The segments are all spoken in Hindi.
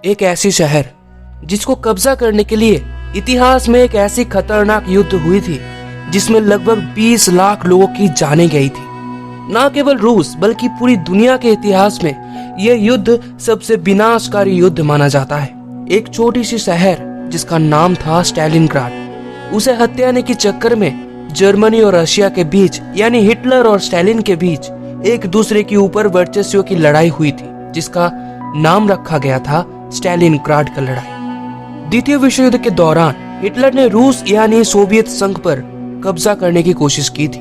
एक ऐसी शहर जिसको कब्जा करने के लिए इतिहास में एक ऐसी खतरनाक युद्ध हुई थी जिसमें लगभग 20 लाख लोगों की जानें गई थी। न केवल रूस बल्कि पूरी दुनिया के इतिहास में यह युद्ध सबसे विनाशकारी युद्ध माना जाता है। एक छोटी सी शहर जिसका नाम था स्टालिनग्राड, उसे हत्याने के चक्कर में जर्मनी और रशिया के बीच यानी हिटलर और स्टालिन के बीच एक दूसरे के ऊपर वर्चस्व की लड़ाई हुई थी, जिसका नाम रखा गया था स्टालिनग्राड का लड़ाई। द्वितीय विश्व युद्ध के दौरान हिटलर ने रूस यानी सोवियत संघ पर कब्जा करने की कोशिश की थी।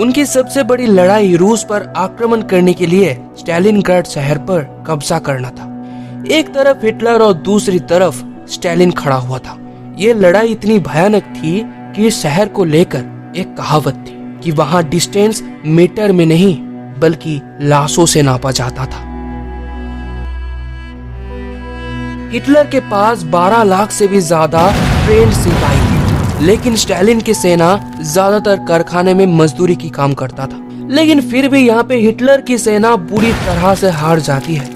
उनकी सबसे बड़ी लड़ाई रूस पर आक्रमण करने के लिए स्टालिनग्राड शहर पर कब्जा करना था। एक तरफ हिटलर और दूसरी तरफ स्टालिन खड़ा हुआ था। ये लड़ाई इतनी भयानक थी कि इस शहर को लेकर एक कहावत थी कि वहां डिस्टेंस मीटर में नहीं बल्कि लाशों से नापा जाता था। हिटलर के पास 12 लाख से भी ज्यादा ट्रेंड सिपाही थे, लेकिन स्टालिन की सेना ज्यादातर कारखाने में मजदूरी की काम करता था। लेकिन फिर भी यहाँ पे हिटलर की सेना बुरी तरह से हार जाती है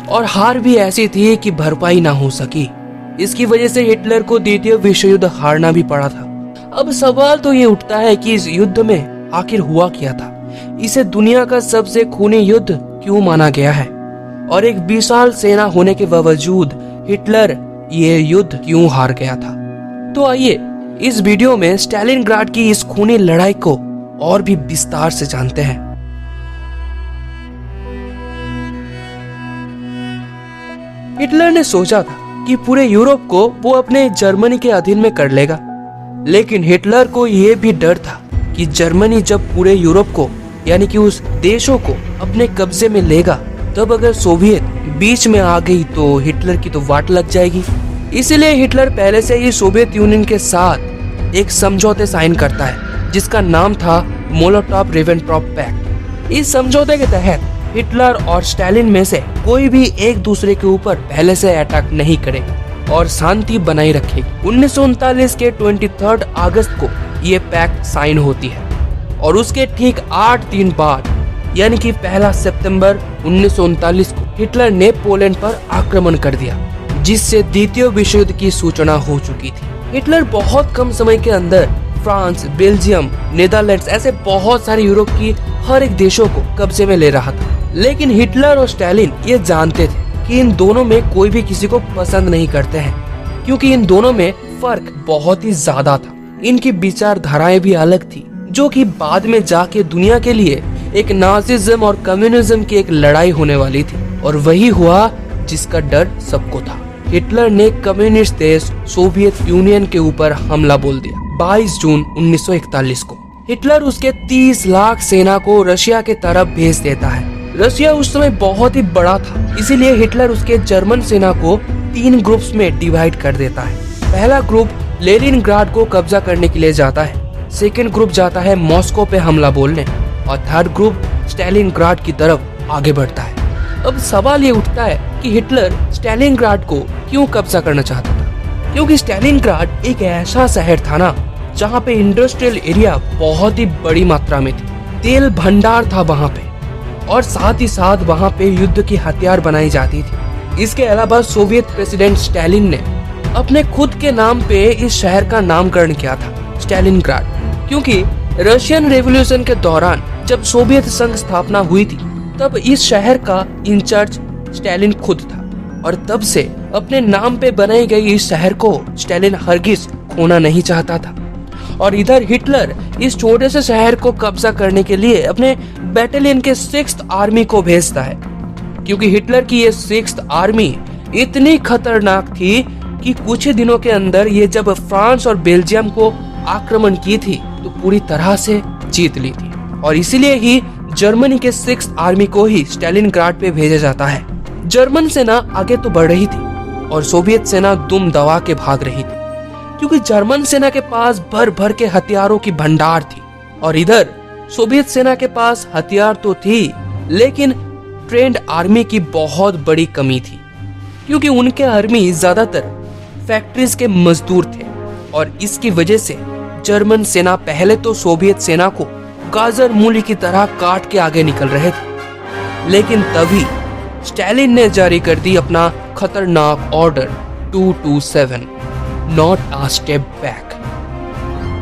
और हार भी ऐसी थी कि भरपाई ना हो सकी। इसकी वजह से हिटलर को द्वितीय विश्व युद्ध हारना भी पड़ा था। अब सवाल तो ये उठता है कि इस युद्ध में आखिर हुआ क्या था? इसे दुनिया का सबसे खूनी युद्ध क्यों माना गया है? और एक विशाल सेना होने के बावजूद हिटलर ये युद्ध क्यों हार गया था? तो आइए इस वीडियो में स्टालिनग्राड की इस खूनी लड़ाई को और भी विस्तार से जानते हैं। हिटलर ने सोचा था कि पूरे यूरोप को वो अपने जर्मनी के अधीन में कर लेगा, लेकिन हिटलर को ये भी डर था कि जर्मनी जब पूरे यूरोप को यानी कि उस देशों को अपने कब्जे में लेगा, तब अगर सोवियत बीच में आ गई तो हिटलर की तो वाट लग जाएगी। इसलिए हिटलर पहले से ही सोवियत यूनियन के साथ एक समझौते साइन करता है जिसका नाम था मोलोटोव-रिबेनट्रॉप पैक्ट। इस समझौते के तहत हिटलर और स्टालिन में से कोई भी एक दूसरे के ऊपर पहले से अटैक नहीं करेगा और शांति बनाए रखेगी। 1939 के 23 अगस्त को ये पैक्ट साइन होती है और उसके ठीक 8 दिन बाद यानी कि 1 सितंबर 1939 को हिटलर ने पोलैंड पर आक्रमण कर दिया, जिससे द्वितीय विश्व युद्ध की सूचना हो चुकी थी। हिटलर बहुत कम समय के अंदर फ्रांस, बेल्जियम, नीदरलैंड्स ऐसे बहुत सारे यूरोप की हर एक देशों को कब्जे में ले रहा था। लेकिन हिटलर और स्टालिन ये जानते थे कि इन दोनों में कोई भी किसी को पसंद नहीं करते हैं, क्योंकि इन दोनों में फर्क बहुत ही ज्यादा था। इनकी विचारधाराएं भी अलग थी, जो कि बाद में जाके दुनिया के लिए एक नाजिज्म और कम्युनिज्म की एक लड़ाई होने वाली थी। और वही हुआ जिसका डर सबको था। हिटलर ने कम्युनिस्ट देश सोवियत यूनियन के ऊपर हमला बोल दिया। 22 जून 1941 को हिटलर उसके 30 लाख सेना को रशिया के तरफ भेज देता है। रशिया उस समय बहुत ही बड़ा था, इसीलिए हिटलर उसके जर्मन सेना को 3 ग्रुप्स में डिवाइड कर देता है। पहला ग्रुप लेनिनग्राड को कब्जा करने के लिए जाता है, सेकेंड ग्रुप जाता है मॉस्को पे हमला बोलने और थर्ड ग्रुप स्टालिनग्राड की तरफ आगे बढ़ता है। अब सवाल ये उठता है कि हिटलर स्टालिनग्राड को क्यों कब्जा करना चाहता था? क्योंकि स्टालिनग्राड एक ऐसा शहर था ना जहाँ पे इंडस्ट्रियल एरिया बहुत ही बड़ी मात्रा में थी, तेल भंडार था वहाँ पे, और साथ ही साथ वहाँ पे युद्ध की हथियार बनाई जाती थी। इसके अलावा सोवियत प्रेसिडेंट स्टालिन ने अपने खुद के नाम पे इस शहर का नामकरण किया था स्टालिनग्राड, क्योंकि रशियन रेवोल्यूशन के दौरान जब सोवियत संघ स्थापना हुई थी तब इस शहर का इंचार्ज स्टालिन खुद था और तब से अपने नाम पे बनाई गई इस शहर को स्टालिन हरगिज खोना नहीं चाहता था। और इधर हिटलर इस छोटे से शहर को कब्जा करने के लिए अपने बैटालियन के 6th आर्मी को भेजता है, क्योंकि हिटलर की ये 6th आर्मी इतनी खतरनाक थी कि कुछ ही दिनों के अंदर ये जब फ्रांस और बेल्जियम को आक्रमण की थी तो पूरी तरह से जीत ली थी। और इसीलिए ही जर्मनी के 6th आर्मी को ही स्टालिनग्राड पे भेजा जाता है। जर्मन सेना आगे तो बढ़ रही थी और सोवियत सेना दुम दबा के भाग रही थी, क्योंकि जर्मन सेना के पास भर भर के हथियारों की भंडार थी और इधर सोवियत सेना के पास हथियार तो थी लेकिन ट्रेंड आर्मी की बहुत बड़ी कमी थी, क्योंकि उनके आर्मी ज्यादातर फैक्ट्रीज के मजदूर थे और इसकी वजह से जर्मन सेना पहले तो सोवियत सेना को गाजर मूली की तरह काट के आगे निकल रहे थे। लेकिन तभी स्टालिन ने जारी कर दी अपना खतरनाक order 227 not a step back.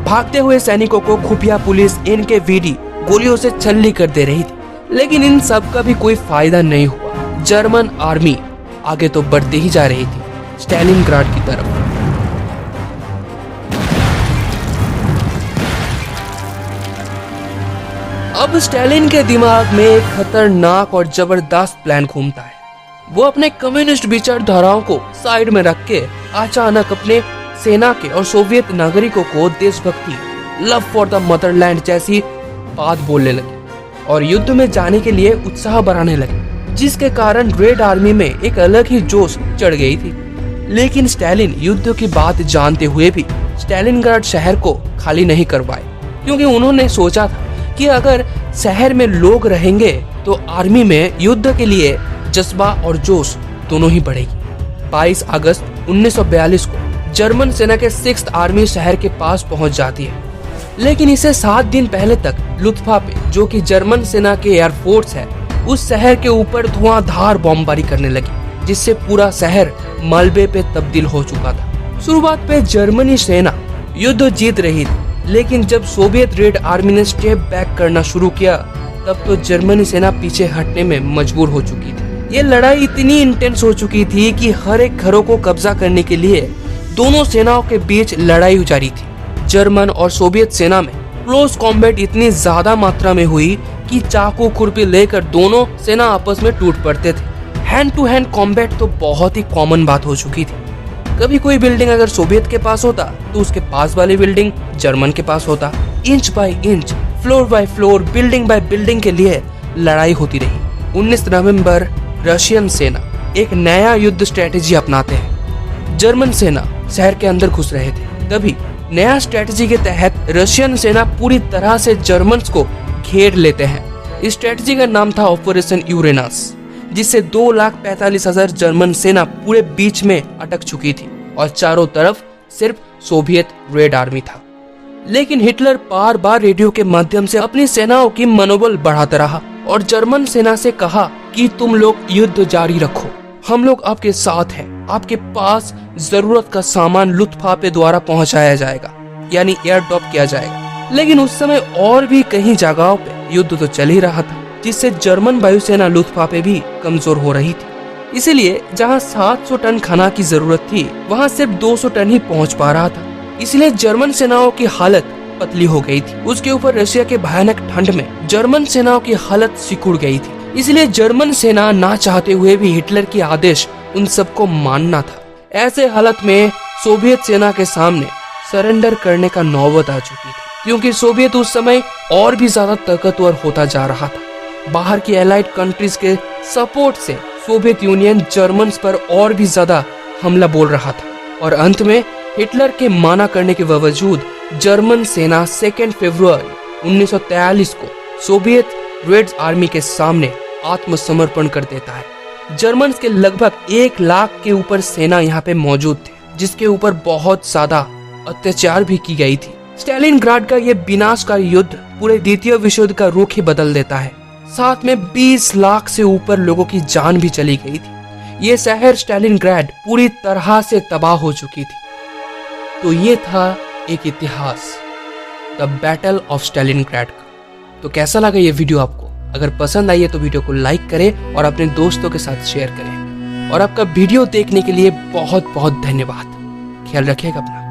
भागते हुए सैनिकों को खुफिया पुलिस इनके वीडी गोलियों से छल्ली कर दे रही थी, लेकिन इन सब का भी कोई फायदा नहीं हुआ। जर्मन आर्मी आगे तो बढ़ती ही जा रही थी स्टालिनग्राड की तरफ। अब स्टालिन के दिमाग में एक खतरनाक और जबरदस्त प्लान घूमता है। वो अपने कम्युनिस्ट विचारधाराओं को साइड में रख के अचानक अपने सेना के और सोवियत नागरिकों को देशभक्ति, लव फॉर द मदरलैंड जैसी बात बोलने लगे और युद्ध में जाने के लिए उत्साह बढ़ाने लगे, जिसके कारण रेड आर्मी में एक अलग ही जोश चढ़ गई थी। लेकिन स्टालिन युद्ध की बात जानते हुए भी स्टालिनग्राड शहर को खाली नहीं करवाए, क्योंकि उन्होंने सोचा था कि अगर शहर में लोग रहेंगे तो आर्मी में युद्ध के लिए जज्बा और जोश दोनों ही बढ़ेगी। 22 अगस्त 1942 को जर्मन सेना के 6th आर्मी शहर के पास पहुंच जाती है, लेकिन इसे 7 दिन पहले तक लुफ्तवाफे, जो कि जर्मन सेना के एयरफोर्स है, उस शहर के ऊपर धुआंधार बमबारी करने लगी, जिससे पूरा शहर मलबे पे तब्दील हो चुका था। शुरुआत पे जर्मनी सेना युद्ध जीत रही थी, लेकिन जब सोवियत रेड आर्मी ने स्टेप बैक करना शुरू किया, तब तो जर्मनी सेना पीछे हटने में मजबूर हो चुकी थी। ये लड़ाई इतनी इंटेंस हो चुकी थी कि हर एक घरों को कब्जा करने के लिए दोनों सेनाओं के बीच लड़ाई जारी थी। जर्मन और सोवियत सेना में क्लोज कॉम्बैट इतनी ज्यादा मात्रा में हुई कि चाकू खुरपी लेकर दोनों सेना आपस में टूट पड़ते थे। हैंड टू हैंड कॉम्बैट तो बहुत ही कॉमन बात हो चुकी थी। कभी कोई बिल्डिंग अगर सोवियत के पास होता तो उसके पास वाली बिल्डिंग जर्मन के पास होता। Inch by inch, floor by floor, building by building के लिए लड़ाई होती रही। 19 नवंबर रशियन सेना एक नया युद्ध स्ट्रेटेजी अपनाते हैं। जर्मन सेना शहर के अंदर घुस रहे थे, तभी नया स्ट्रेटेजी के तहत रशियन सेना पूरी तरह से जर्मन्स को घेर लेते हैं। इस स्ट्रेटेजी का नाम था ऑपरेशन यूरेनस, जिससे 2,45,000 जर्मन सेना पूरे बीच में अटक चुकी थी और चारों तरफ सिर्फ सोवियत रेड आर्मी था। लेकिन हिटलर बार बार रेडियो के माध्यम से अपनी सेनाओं की मनोबल बढ़ाता रहा और जर्मन सेना से कहा कि तुम लोग युद्ध जारी रखो, हम लोग आपके साथ हैं, आपके पास जरूरत का सामान लुफ्तवाफे द्वारा पहुंचाया जाएगा, यानी एयर ड्रॉप किया जाएगा। लेकिन उस समय और भी कई जगहों पे युद्ध तो चल ही रहा था, जिससे जर्मन वायुसेना लुफ्तवाफे भी कमजोर हो रही थी। इसलिए जहां 700 टन खाना की जरूरत थी, वहां सिर्फ 200 टन ही पहुंच पा रहा था। इसलिए जर्मन सेनाओं की हालत पतली हो गई थी। उसके ऊपर रशिया के भयानक ठंड में जर्मन सेनाओं की हालत सिकुड़ गई थी। इसलिए जर्मन सेना ना चाहते हुए भी हिटलर के आदेश उन सबको मानना था। ऐसे हालत में सोवियत सेना के सामने सरेंडर करने का नौबत आ चुकी थी, क्योंकि सोवियत उस समय और भी ज्यादा ताकतवर होता जा रहा था। बाहर की एलाइड कंट्रीज के सपोर्ट से सोवियत यूनियन जर्मन पर और भी ज्यादा हमला बोल रहा था और अंत में हिटलर के माना करने के बावजूद जर्मन सेना 2 फरवरी 1943 को सोवियत रेड आर्मी के सामने आत्मसमर्पण कर देता है। जर्मन के लगभग 1 लाख के ऊपर सेना यहाँ पे मौजूद थे, जिसके ऊपर बहुत ज्यादा अत्याचार भी की गई थी। स्टालिनग्राड का ये विनाशकारी युद्ध पूरे द्वितीय विश्व युद्ध का रुख ही बदल देता है। साथ में 20 लाख से ऊपर लोगों की जान भी चली गई थी। ये शहर स्टालिनग्राड पूरी तरह से तबाह हो चुकी थी। तो ये था एक इतिहास, द बैटल ऑफ स्टालिनग्राड का। तो कैसा लगा ये वीडियो आपको? अगर पसंद आई है तो वीडियो को लाइक करें और अपने दोस्तों के साथ शेयर करें। और आपका वीडियो देखने के लिए बहुत बहुत धन्यवाद। ख्याल रखिएगा अपना।